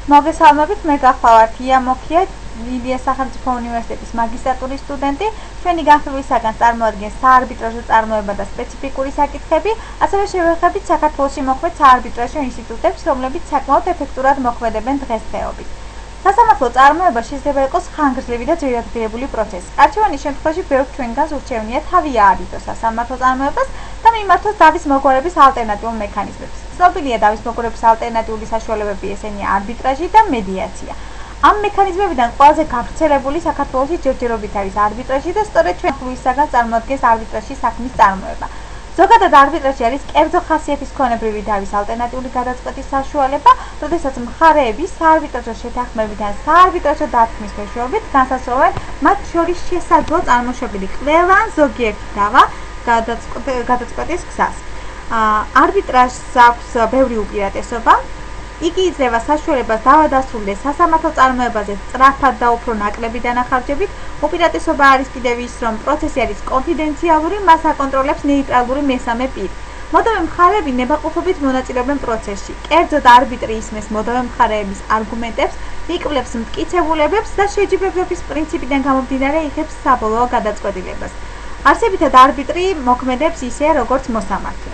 მოგესალმებით, მე გახლავართ ია მოქია, ლიბიას სახელმწიფო უნივერსიტეტის მაგისტრატურის სტუდენტი. ჩვენი განხილვისაგან წარმოადგენს საარბიტრაჟო წარმოება და სპეციფიკური საკითხები, ასევე შევეხებით საქართველოში მოქმედ საარბიტრაჟო ინსტიტუტებს, რომლებიც საკმაოდ ეფექტურად მოქმედებენ დღესდღეობით. სასამართლო წარმოება შეიძლება იყოს ხანგრძლივი და ძვირადღირებული პროცესი. არჩევანის შემთხვევაში ბევრ ჩვენგანს ურჩევნია თავი აარბიტროს სასამართლო წარმოებას და მიმართოს დავის მოგვარების ალტერნატიულ მექანიზმებს. ცნობილია დავის მოგვარების ალტერნატიული საშუალებები, ესენია არბიტრაჟი და მედიაცია. ამ მექანიზმებიდან ყველაზე გავრცელებული საქართველოში ჯერჯერობით არის არბიტრაჟი და სწორედ ჩვენ ხლისაგან წარმოადგენს არბიტრაჟის საქმის წარმოება. ზოგადად არბიტრაჟი არის კერძო ხასიათის მქონებრივი დავის ალტერნატიული გადაწყვეტის საშუალება, როდესაც მხარეები საარბიტრაჟო შეთანხმებით ან საარბიტრაჟო დათქმის მეშვეობით განსაზღვრავენ მათ შორის შესაძლო წარმოშობილი ყველა ან ზოგიერთი დავა გადაწყვეტის გზას. არბიტრაჟს აქვს ბევრი უპირატესობა. იგი იძლევა საშუალებას დავა დასრულდეს სასამართლო წარმოებაზე სწრაფად და უფრო ნაკლები დანახარჯებით. უპირატესობა არის კიდევ ის, რომ პროცესი არის კონფიდენციალური, მას აკონტროლებს ნეიტრალური მესამე პირი. მოდავე მხარეები ნებაყოფობით მონაწილეობენ პროცესში. კერძოდ არბიტრი ისმის მოდავე მხარეების არგუმენტებს, იკვლევს მტკიცებულებებს და შეჯიბრებების პრინციპიდან გამომდინარე იღებს საბოლოო გადაწყვეტილებას. არსებითად არბიტრი მოქმედებს ისე, როგორც მოსამართლე.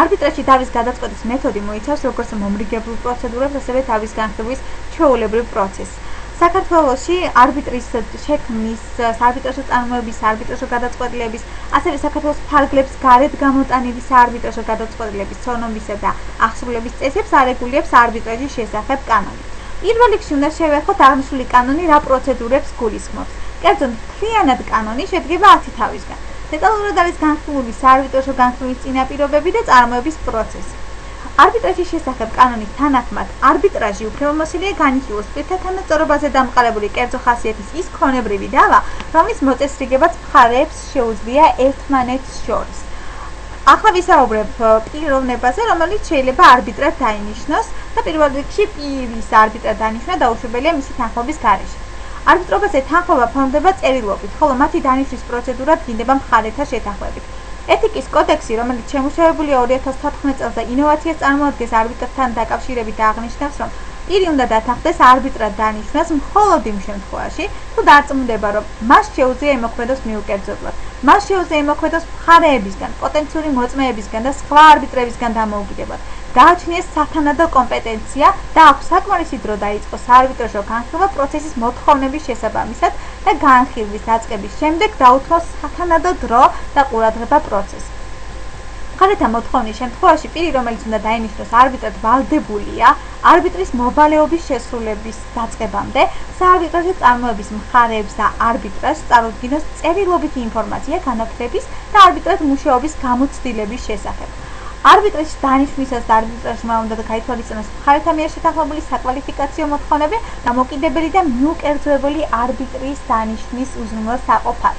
არბიტრაჟში დავის გადაწყვეტის მეთოდი მოიცავს როგორც მომრიგებულ პროცედურებს, ასევე დავის განხილვის ჩვეულებრივ პროცესს. საქართველოში არბიტრის შექმნის, საარბიტრაჟო წარმოების, საარბიტრაჟო გადაწყვეტილების, ასევე საქართველოს ფარგლებს გარეთ გამოტანილი საარბიტრაჟო გადაწყვეტილების ცნობისა და აღსრულების წესებს არეგულირებს არბიტრაჟის შესახებ კანონი. პირველ რიგში უნდა შევეხოთ აღნიშნული კანონი რა პროცედურებს გულისხმობს. კერძოდ, მთლიანად კანონი შედგება 10 თავისგან. დეტალურად არის განხილული საარბიტრაჟო განხილვის წინაპირობები და წარმოების პროცესი. არბიტრაჟის შესახებ კანონის თანახმად, არბიტრაჟი უფლებამოსილია განიხილოს პირთა თანაწორობაზე დამყარებული კერძო ხასიათის ის ქონებრივი დავა, რომლის მოწესრიგებაც მხარეებს შეუძლია ერთმანეთს შორის. ახლა ვისაუბრებ პიროვნებაზე, რომელიც შეიძლება არბიტრად დაინიშნოს და პირველ რიგში პირის არბიტრად დანიშვნა დაუშვებელია მისი თანხმობის გარეშე. არბიტრობაზე თანხმობა ფორმდება წერილობით, ხოლო მათი დანიშვნის პროცედურა დგინდება მხარეთა შეთანხმებით. ეთიკის კოდექსი, რომელიც შემუშავებულია 2014 წელს და ინოვაციას წარმოადგენს არბიტრთან დაკავშირებით აღნიშნავს, რომ პირი უნდა დათანხმდეს არბიტრად დანიშვნას მხოლოდ იმ შემთხვევაში, თუ დარწმუნდება, რომ მას შეუძლია იმოქმედოს მიუკერძებლად. მას შეუძლია იმოქმედოს მხარეებისგან, პოტენციური მოწმეებისგან და სხვა არბიტრებისგან დამოუკიდებლად. გააჩნიეს სათანადო კომპეტენცია და აქვს საკმარისი დრო დაიწყოს საარბიტრაჟო განხილვა პროცესის მოთხოვნების შესაბამისად და განხილვის დაწყების შემდეგ დაუთმოს სათანადო დრო და ყურადღება პროცესს. მხარეთა მოთხოვნის შემთხვევაში პირი, რომელიც უნდა დაინიშნოს არბიტრად, ვალდებულია არბიტრის მოვალეობის შესრულების დაწყებამდე საარბიტრაჟო წარმოების მხარეებს და არბიტრაჟს წარუდგინოს წერილობითი ინფორმაცია განათლების და არბიტრად მუშაობის გამოცდილების შესახებ. არბიტრის დანიშვნისას და არბიტრაჟმა უნდა გაითვალისწინოს მხარეთა მიერ შეთანხმებული საკვალიფიკაციო მოთხოვნები, დამოკიდებელი და მიუკერძოებული არბიტრის დანიშვნის უზრუნველსაყოფად.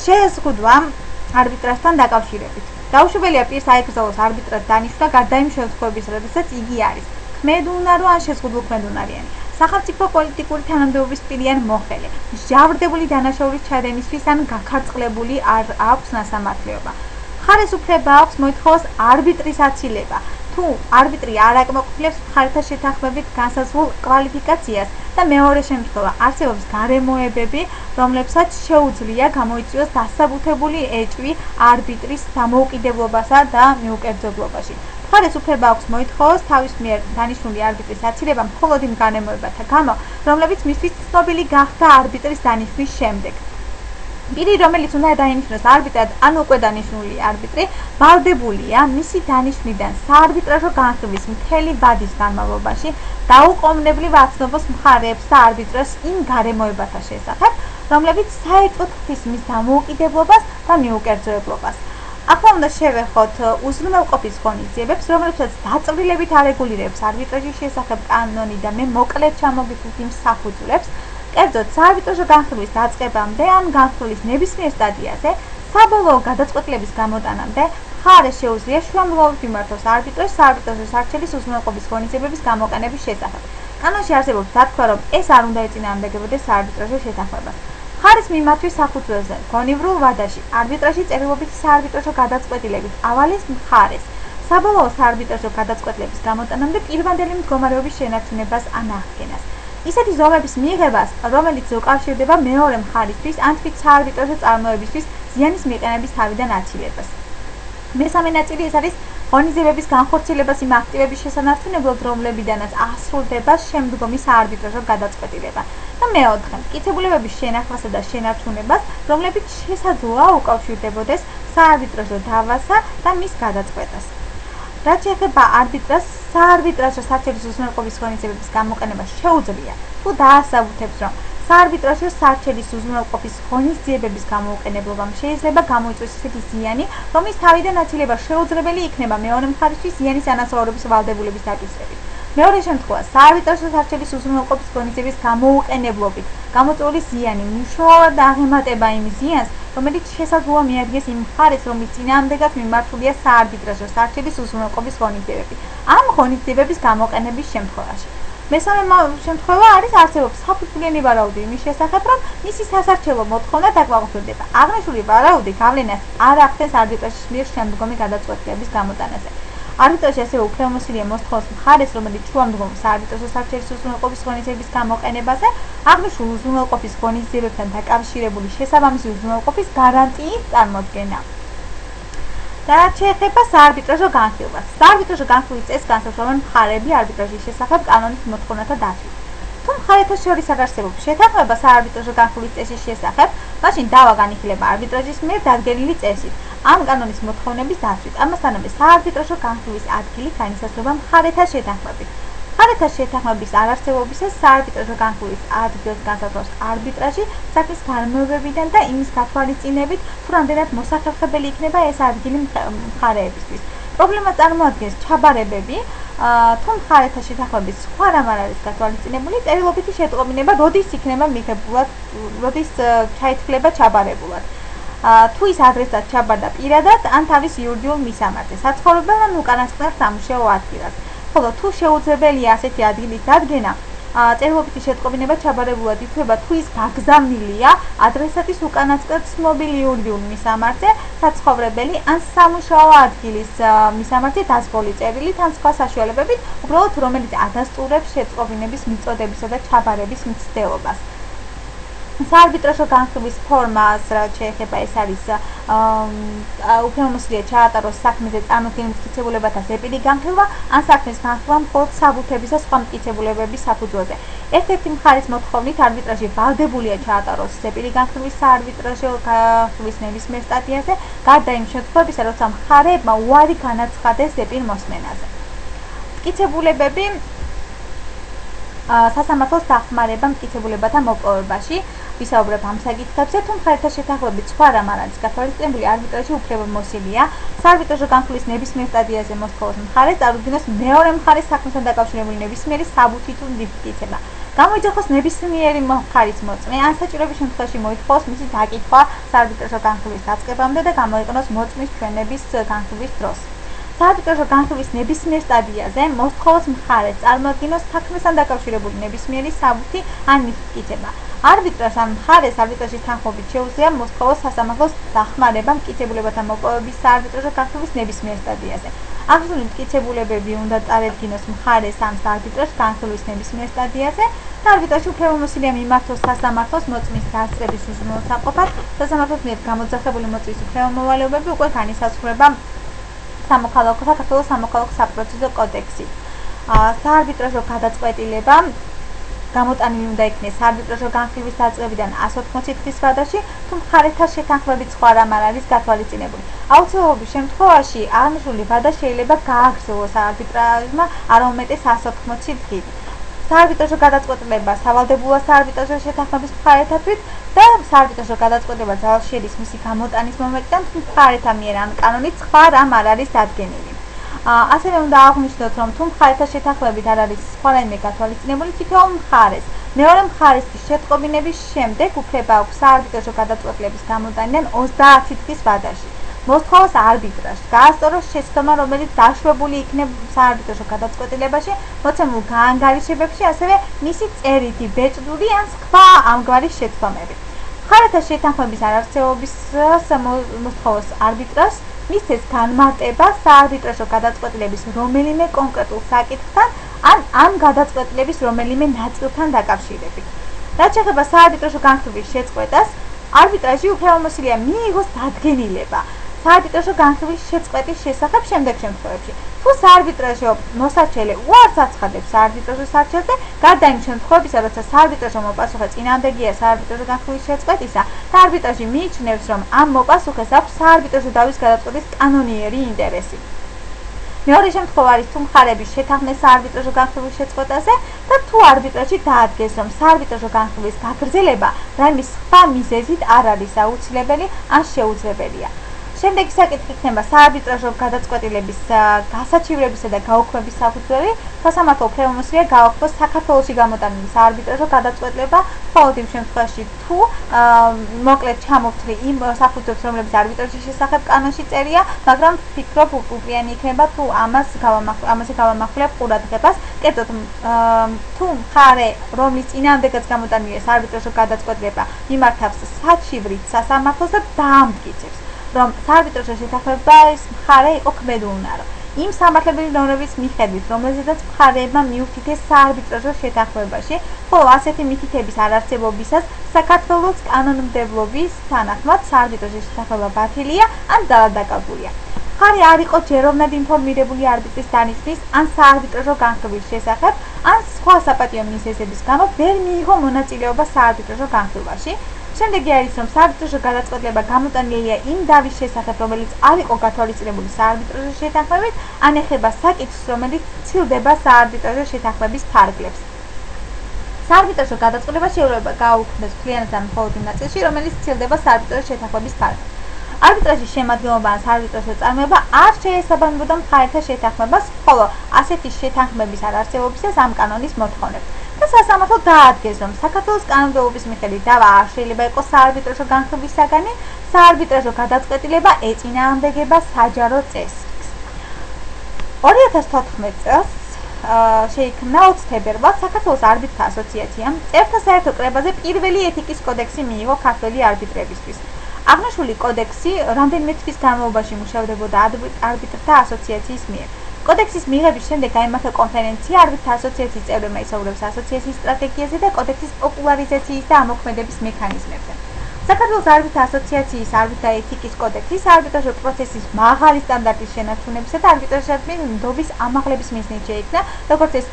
შეზღუდვა არბიტრაჟთან დაკავშირებით. დაუშვებელია პირს აეკრძალოს არბიტრად დანიშვნა გარდა იმ შემთხვევების, როდესაც იგი არის ქმედუნარო ან შეზღუდულქმედუნარიანი, სახელმწიფო პოლიტიკური თანამდებობის პირი ან მოხელე, მსჯავრდებული დანაშაულის ჩადენისთვის ან გაქარწყლებული არ აქვს ნასამართლეობა. მხარეს უფლება აქვს მოითხოვოს არბიტრის აცილება, თუ არბიტრი არ აკმაყოფილებს მხარეთა შეთანხმებით განსაზღვრულ კვალიფიკაციას და მეორე შემთხვევა არსებობს გარემოებები, რომლებსაც შეუძლია გამოიწვიოს დასაბუთებული ეჭვი არბიტრის დამოუკიდებლობასა და მიუკერძებლობაში. მხარეს უფლება აქვს მოითხოვოს თავის მიერ დანიშნული არბიტრის აცილება მხოლოდ იმ გარემოებათა გამო, რომლებიც მისთვის ცნობილი გახდა არბიტრის დანიშვნის შემდეგ. პირი, რომელიც უნდა დაინიშნოს არბიტრად ან უკვე დანიშნული არბიტრი, ვალდებულია მისი დანიშვნიდან საარბიტრაჟო განხილვის მთელი ვადის განმავლობაში დაუყოვნებლივ აცნობს მხარეებს და არბიტრაჟს იმ გარემოებათა შესახებ, რომლებიც საერთოდ ღვთის მის დამოუკიდებლობას და მიუკერძოებლობას. ახლა უნდა შევეხოთ უზრუნველყოფის ღონისძიებებს, რომლებსაც დაწვრილებით არეგულირებს არბიტრაჟის შესახებ კანონი და მე მოკლედ ჩამოგვითვლით იმ საფუძვლებს. კერძოდ, საარბიტრაჟო განხილვის დაწყებამდე ან განხილვის ნებისმიერ სტადიაზე, საბოლოო გადაწყვეტილების გამოტანამდე, მხარეს შეუძლია შუამავლობით მიმართოს არბიტრაჟს საარბიტრაჟო სარჩელის უზრუნველყოფის ღონისძიებების გამოყენების შესახებ. კანონში არსებობს დათქვა, რომ ეს არ უნდა ეწინააღმდეგებოდეს საარბიტრაჟო შეთანხმებას. მხარის მიმართვის საფუძველზე, გონივრულ ვადაში, არბიტრაჟი წერილობითი საარბიტრაჟო გადაწყვეტილებით ავალის მხარეს საბოლოო საარბიტრაჟო გადაწყვეტილების გამოტანამდე პირვანდელი მდგომარეობის შენარჩუნებას ან აღდგენას. ისეთი ზომების მიღებას, რომელიც უკავშირდება მეორე მხარისთვის ან თვით საარბიტრაჟო წარმოებისთვის ზიანის მიყენების თავიდან აცილებას. მესამე ნაწილი ეს არის ღონისძიებების განხორციელებას იმ აქტივების შესანარჩუნებლად, რომლებიდანაც ასრულდება შემდგომი საარბიტრაჟო გადაწყვეტილება. და მეოთხე, მტკიცებულებების შენახვასა და შენარჩუნებას, რომლებიც შესაძლოა უკავშირდებოდეს საარბიტრაჟო დავასა და მის გადაწყვეტას. რაც შეეხება არბიტრაჟს, საარბიტრაჟო საჩელის უზრუნველყოფის ღონისძიებების გამოყენება შეუძლია, თუ დაასაბუთებს, რომ საარბიტრაჟო საჩელის უზრუნველყოფის ღონისძიებების გამოუყენებლობამ შეიძლება გამოიწვიოს ისეთი ზიანი, რომლის თავიდან აცილება შეუძლებელი იქნება მეორე მხარისთვის ზიანის ანაზღაურების ვალდებულების დაკისრებით. მეორე შემთხვევაში, საარბიტრაჟო საჩელის უზრუნველყოფის ღონისძიების გამოუყენებლობით გამოწვეული ზიანი მნიშვნელოვნად აღემატება იმ ზიანს, რომელიც შესაძლოა მიადგეს იმ მხარეს, რომლის წინააღმდეგად მიმართულია საარბიტრაჟო საჩელის უზრუნველყოფის ღონისძიებები, ამ ღონისძიებების გამოყენების შემთხვევაში. მესამე შემთხვევა არის არსებობს საფუძვლიანი ვარაუდი იმის შესახებ, რომ მისი სასარჩელო მოთხოვნა დაკმაყოფილდება. აღნიშნული ვარაუდი გავლენას არ ახდენს არბიტრაჟის მიერ შემდგომი გადაწყვეტილების გამოტანაზე. არბიტრაჟი ასევე უფლებამოსილია მოსთხოვოს მხარეს, რომელიც შუამდგომ საარბიტრაჟო საჩელის უზრუნველყოფის ღონისძიების გამოყენებაზე აღნიშნულ უზრუნველყოფის ღონისძიებებთან დაკავშირებული შესაბამისი უზრუნველყოფის გარანტიის წარმოდგენა. და რაც შეეხება საარბიტრაჟო განხილვას. საარბიტრაჟო განხილვის წესს განსაზღვრავენ მხარეები არბიტრაჟის შესახებ კანონის მოთხოვნათა დაცვით. თუ მხარეთა შორის არ არსებობს შეთანხმება საარბიტრაჟო განხილვის წესის შესახებ, მაშინ დავა განიხილება არბიტრაჟის მიერ დადგენილი წესით ამ კანონის მოთხოვნების დაცვით. ამასთანავე საარბიტრაჟო განხილვის ადგილი განისაზღვრება მხარეთა შეთანხმებით. მხარეთა შეთანხმების არარსებობისას საარბიტრაჟო განხილვის ადგილს განსაზღვრავს არბიტრაჟი საქმის განმეორებიდან და იმის გათვალისწინებით, თუ რამდენად მოსახერხებელი იქნება ეს ადგილი მხარეებისთვის. პრობლემა წარმოადგენს ჩაბარებები, თუ მხარეთა შეთანხმების სხვა რამ არ არის გათვალისწინებული, წერილობითი შეტყობინება როდის იქნება მიღებულად, როდის ჩაითვლება ჩაბარებულად. თუ ის ადრესად ჩაბარდა პირადად ან თავის იურიდიულ მისამართზე, საცხოვრებელ ან უკანასკნელ სამუშაო ადგილას. ხოლო თუ შეუძლებელია ასეთი ადგილის დადგენა, წერილობითი შეტყობინება ჩაბარებულად ითვლება, თუ ის გაგზავნილია ადრესატის უკანასკნელ ცნობილ იურიდიულ მისამართზე, საცხოვრებელი ან სამუშაო ადგილის მისამართზე დასრული წერილით ან სხვა საშუალებებით, უბრალოდ რომელიც ადასტურებს შეტყობინების მიწოდებისა და ჩაბარების მცდელობას. საარბიტრაჟო განხილვის ფორმას, რაც შეეხება, ეს არის უფლებამოსილია ჩაატაროს საქმეზე წარმოქმნილ მტკიცებულებათა ზეპირი განხილვა, ან საქმის განხილვა მხოლოდ საბუთების და სხვა მტკიცებულებების საფუძველზე. ერთ-ერთი მხარის მოთხოვნით არბიტრაჟი ვალდებულია ჩაატაროს ზეპირი განხილვის საარბიტრაჟო განხილვის ნებისმიერ სტადიაზე, გარდა იმ შემთხვევებისა, როცა მხარეებმა უარი განაცხადეს ზეპირ მოსმენაზე. მტკიცებულებები სასამართლოს დახმარება მტკიცებულებათა მოპოვებაში. ვისაუბრებ ამ საკითხებზე, თუ მხარეთა შეთანხმებით სხვა რამ არ არის გათვალისწინებული, არბიტრაჟი უფლებამოსილია საარბიტრაჟო განხილვის ნებისმიერ სტადიაზე მოსთხოვოს მხარეს წარუდგინოს მეორე მხარის საქმესთან დაკავშირებული ნებისმიერი საბუთი თუ მტკიცება. გამოიძახოს ნებისმიერი მხარის მოწმე, ან საჭიროების შემთხვევაში მოითხოვოს მისი დაკითხვა საარბიტრაჟო განხილვის დაწყებამდე და გამოიყენოს მოწმის ჩვენების განხილვის დროს. საარბიტრაჟო განხილვის ნებისმიერ სტადიაზე მოსთხოვოს მხარეს წარმოადგინოს საქმესთან დაკავშირებული ნებისმიერი საბუთი ან მტკიცება. არბიტრაჟს ან მხარეს არბიტრაჟის თანხმობით შეუძლია მოსთხოვოს სასამართლოს დახმარება მტკიცებულებათა მოპოვების საარბიტრაჟო განხილვის ნებისმიერ სტადიაზე. აღნიშნული მტკიცებულებები უნდა წარადგინოს მხარეს ამ საარბიტრაჟ განხილვის ნებისმიერ სტადიაზე და არბიტრაჟი უფლებამოსილია მიმართოს სასამართლოს მოწმის დასწრების უზრუნველსამყოფად. სასამართლოს მიერ გამოძახებული მოწმის უფლებამოვალეობები უკვე განისაზღვრება სამოქალაქოთა საქართველოს სამოქალაქო საპროცესო კოდექსით. საარბიტრაჟო გადაწყვეტილება გამოტანილი უნდა იქნეს საარბიტრაჟო განხილვის დაწყებიდან 180 დღის ვადაში, თუ მხარეთა შეთანხმებით სხვა რამ არ არის გათვალისწინებული. აუცილებლობის შემთხვევაში აღნიშნული ვადა შეიძლება გააგრძელოს არბიტრაჟმა არა უმეტეს 180 დღით. საარბიტრაჟო გადაწყვეტილება სავალდებულოა საარბიტრაჟო შეთანხმების მხარეთათვის და საარბიტრაჟო გადაწყვეტილება ძალში შედის მისი გამოტანის მომენტიდან, თუ მხარეთა მიერ ან კანონით სხვა რამ არ არის დადგენილი. ასევე უნდა აღვნიშნოთ, რომ თუ მხარეთა შეთანხმებით არ არის სხვა რაიმე გათვალისწინებული, თითოეულ მხარეს მეორე მხარისთვის შეტყობინების შემდეგ უფლება აქვს საარბიტრაჟო გადაწყვეტილების გამოტანიდან 30 დღის ვადაში მოსთხოვოს არბიტრაჟს, გაასწოროს შეცდომა, რომელიც დაშვებული იქნება საარბიტრაჟო გადაწყვეტილებაში, მოცემულ გაანგარიშებებში, ასევე მისი წერითი, ბეჭდური ან სხვა ამგვარი შეცდომები. მხარეთა შეთანხმების არარსებობისას მოსთხოვოს არბიტრაჟს მისცეს განმარტება საარბიტრაჟო გადაწყვეტილების რომელიმე კონკრეტულ საკითხთან ან გადაწყვეტილების რომელიმე ნაწილთან დაკავშირებით. რაც შეეხება საარბიტრაჟო განხილვის შეწყვეტას, არბიტრაჟი უფლებამოსილია მიიღოს დადგენილება საარბიტრაჟო განხილვის შეწყვეტის შესახებ შემდეგ შემთხვევებში. თუ საარბიტრაჟო მოსარჩელი უარს აცხადებს საარბიტრაჟო სარჩელზე, გარდა იმ შემთხვევებისა, როცა საარბიტრაჟო მოპასუხე წინააღმდეგია საარბიტრაჟო განხილვის შეწყვეტისა, და არბიტრაჟი მიიჩნევს, რომ ამ მოპასუხეს აქვს საარბიტრაჟო დავის გადაწყვეტის კანონიერი ინტერესი. მეორე შემთხვევა არის თუ მხარები შეთანხმდნენ საარბიტრაჟო განხილვის შეწყვეტაზე და თუ არბიტრაჟი დაადგეს, რომ საარბიტრაჟო განხილვის გაგრძელება რაიმე სხვა მიზეზით არ არის აუცილებელი ან შეუძლებელია. შემდეგი საკითხი იქნება საარბიტრაჟო გადაწყვეტილების გასაჩივრებისა და გაუქმების საფუძველი. სასამართლო უფლებამოსილია გააუქმოს საქართველოში გამოტანილი საარბიტრაჟო გადაწყვეტილება, მხოლოდ იმ შემთხვევაში, თუ მოკლედ ჩამოვთვლი იმ საფუძვლებს, რომლებიც არბიტრაჟის შესახებ კანონში წერია, მაგრამ ვფიქრობ უპრიანი იქნება, თუ ამაზე გავამახვილებ ყურადღებას. კერძოდ, თუ მხარე, რომლის წინააღმდეგაც გამოტანილია საარბიტრაჟო გადაწყვეტილება, მიმართავს საჩივრით სასამართლოს და დაამტკიცებს, რომ საარბიტრაჟო შეთანხმების მხარე იყო ქმედულნარო. იმ სამართლებრივი ნორმების მიხედვით, რომელზედაც მხარეებმა მიუთითეს საარბიტრაჟო შეთანხმებაში, ხოლო ასეთი მითითების არარსებობისას საქართველოს კანონმდებლობის თანახმად საარბიტრაჟო შეთანხმება ბათილია ან დაკარგულია. მხარე არ იყო ჯეროვნად ინფორმირებული არბიტრის დანიშნვის ან საარბიტრაჟო განხილვის შესახებ, ან სხვა საპატიო მიზეზების გამო ვერ მიიღო მონაწილეობა საარბიტრაჟო განხილვაში. შემდეგი არის, რომ საარბიტრაჟო გადაწყვეტილება გამოტანილია იმ დავის შესახებ, რომელიც არ იყო გათვალისწინებული საარბიტრაჟო შეთანხმებით, ან ეხება საკითხს, რომელიც ცილდება საარბიტრაჟო შეთანხმების ფარგლებს. საარბიტრაჟო გადაწყვეტილება შეიძლება გააუქმდეს მთლიანად ან მხოლოდ იმ ნაწილში, რომელიც ცილდება საარბიტრაჟო შეთანხმების ფარგლებს. არბიტრაჟის შემადგენლობა ან საარბიტრაჟო წარმოება არ შეესაბამებოდა მხარეთა შეთანხმებას, ხოლო ასეთი შეთანხმების არარსებობისას ამ კანონის მოთხოვნებს. და სასამართლო დაადგეს, რომ საქართველოს კანონმდებლობის მიხედვით დავა არ შეიძლება იყოს საარბიტრაჟო განხილვის საგანი, საარბიტრაჟო გადაწყვეტილება ეწინააღმდეგება საჯარო წესრიგს. 2014 წელს შეიქმნა 20 თებერვალს საქართველოს არბიტრთა ასოციაციამ წევრთა საერთო კრებაზე პირველი ეთიკის კოდექსი მიიღო ქართველი არბიტრებისთვის. აღნიშნული კოდექსი რამდენიმე თვის განმავლობაში მუშავდებოდა არბიტრთა ასოციაციის მიერ. კოდექსის მიღების შემდეგ გაიმართა კონფერენცია არბიტრთა ასოციაციის წევრებმა ისაუბრეს ასოციაციის სტრატეგიაზე და კოდექსის პოპულარიზაციის და ამოქმედების მექანიზმებზე. საქართველოს არბიტრთა ასოციაციის არბიტრთა ეთიკის კოდექსი საარბიტრაჟო პროცესის მაღალი სტანდარტის შენარჩუნებისა და არბიტრაჟის ნდობის ამაღლების მიზნით შეიქმნა, როგორც ეს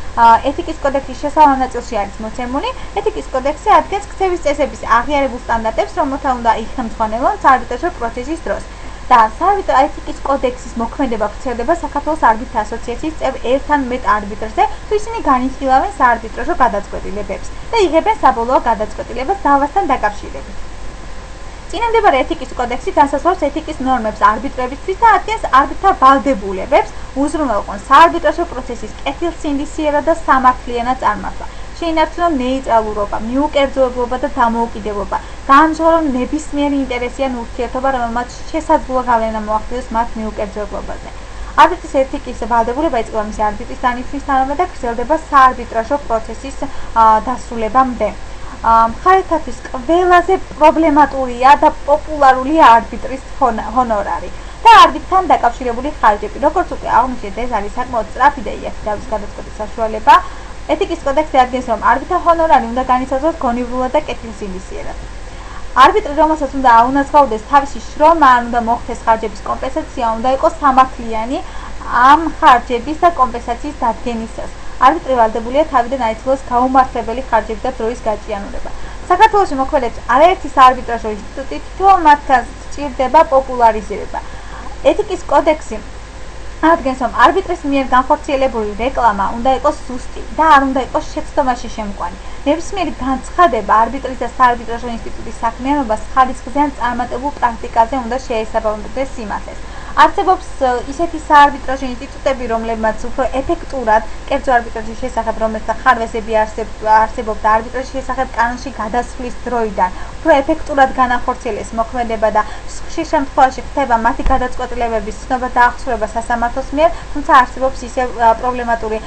ეთიკის კოდექსის შესაბამის ნაწილში არის მოცემული. ეთიკის კოდექსი ადგენს ქცევის წესების აღიარებულ სტანდარტებს, რომელთა უნდა იხელმძღვანელონ საარბიტრაჟო პროცესის დროს. და საარბიტრო ეთიკის კოდექსის მოქმედება ვრცელდება საქართველოს არბიტრთა ასოციაციის წევრ ერთთან მეტ არბიტრზე, თუ ისინი განიხილავენ საარბიტრაჟო გადაწყვეტილებებს და იღებენ საბოლოო გადაწყვეტილებას დავასთან დაკავშირებით. წინამდებარე ეთიკის კოდექსი განსაზღვრავს ეთიკის ნორმებს არბიტრებისთვის და ადგენს არბიტრთა ვალდებულებებს, უზრუნველყოს საარბიტრაჟო პროცესის კეთილსინდისიერად და სამართლიანად წარმართვა. შეინარჩუნონ ნეიტრალურობა, მიუკერძოებობა და დამოუკიდებლობა, გაამჟღავნონ ნებისმიერი ინტერესი ან ურთიერთობა, რომელმაც შესაძლოა გავლენა მოახდინოს მათ მიუკერძოებაზე. არბიტრის ეთიკის ვალდებულება იწყება მისი არბიტრის დანიშვნისთანავე და გრძელდება საარბიტრაჟო პროცესის დასრულებამდე. მხარეთათვის ყველაზე პრობლემატურია და პოპულარულია არბიტრის ჰონორარი და არბიტრთან დაკავშირებული ხარჯები. როგორც უკვე აღნიშნეთ, ეს არის საკმაოდ სწრაფი და იაფი დავის გადაწყვეტის საშუალება. ეთიკის კოდექსი ადგენს, რომ არბიტრთა ჰონორარი უნდა განიცადოს გონივრულად და კეთილსინდისიერად. არბიტრი, რომელსაც უნდა აუნაცღაუდეს თავისი შრომა, ან უნდა მოხდეს ხარჯების კომპენსაცია, უნდა იყოს სამართლიანი ამ ხარჯების და კომპენსაციის დადგენისას. არბიტრი ვალდებულია თავიდან აიცილოს გაუმართლებელი ხარჯები და დროის გაჭიანურება. საქართველოში მოქმედებს არაერთი საარბიტრაჟო ინსტიტუტი, თითოეულ მათგანს სჭირდება პოპულარიზება. ეთიკის კოდექსი ადგენს, რომ არბიტრის მიერ განხორციელებული რეკლამა უნდა იყოს ზუსტი და არ უნდა იყოს შეცდომაში შემკვანი. ნებისმიერი განცხადება არბიტრის და საარბიტრაჟო ინსტიტუტის საქმიანობას ხარისხზე ან წარმატებულ პრაქტიკაზე უნდა შეესაბამებოდეს სიმართლეს. არსებობს ისეთი საარბიტრაჟო ინსტიტუტები, რომლებმაც უფრო ეფექტურად კერძო არბიტრაჟის შესახებ, რომელთა ხარვეზები არსებობდა არბიტრაჟის შესახებ კანონში გადასვლის დროიდან, უფრო ეფექტურად განახორციელეს მოქმედება და ხშირ შემთხვევაში ხდება მათი გადაწყვეტილებების ცნობა და აღსრულება სასამართლოს მიერ, თუმცა არსებობს ისევ პრობლემატური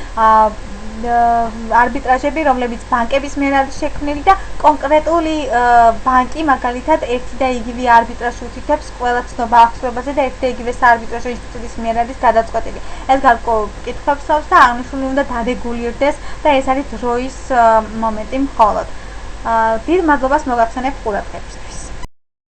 არბიტრაჟები, რომლებიც ბანკების მიერ არის შექმნილი და კონკრეტული ბანკი მაგალითად ერთი და იგივე არბიტრაჟს უთითებს ყველა ცნობა ახსოვებაზე და ერთი და იგივე საარბიტრაჟო ინსტიტუტის მიერ არის გადაწყვეტილი. ეს გარკვეულ კითხვებს სვავს და აღნიშნული უნდა დადეგულირდეს და ეს არის დროის მომენტი მხოლოდ. დიდ მადლობას მოგახსენებთ ყურადღებისთვის.